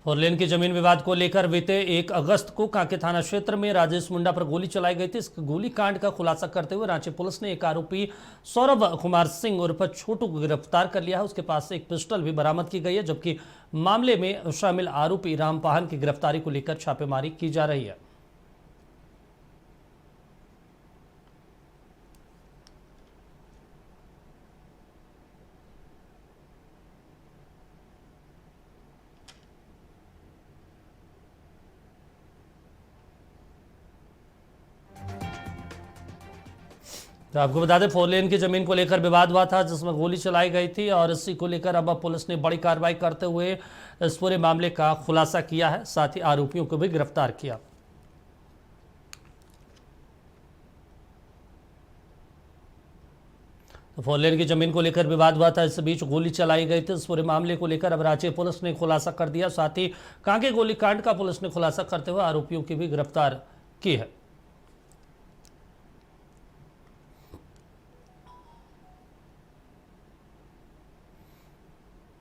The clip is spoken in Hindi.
फोरलेन की जमीन विवाद को लेकर बीते 1 अगस्त को कांके थाना क्षेत्र में राजेश मुंडा पर गोली चलाई गई थी। इस गोली कांड का खुलासा करते हुए रांची पुलिस ने एक आरोपी सौरभ कुमार सिंह उर्फ छोटू को गिरफ्तार कर लिया है। उसके पास से एक पिस्टल भी बरामद की गई है, जबकि मामले में शामिल आरोपी रामपाहन की गिरफ्तारी को लेकर छापेमारी की जा रही है। तो आपको बता दें, फोरलेन की जमीन को लेकर विवाद हुआ था, जिसमें गोली चलाई गई थी और इसी को लेकर अब पुलिस ने बड़ी कार्रवाई करते हुए इस पूरे मामले का खुलासा किया है, साथ ही आरोपियों को भी गिरफ्तार किया। तो फोरलेन की जमीन को लेकर विवाद हुआ था, इस बीच गोली चलाई गई थी। इस पूरे मामले को लेकर अब रांची पुलिस ने खुलासा कर दिया, साथ ही कांके गोलीकांड का पुलिस ने खुलासा करते हुए आरोपियों की भी गिरफ्तार की है।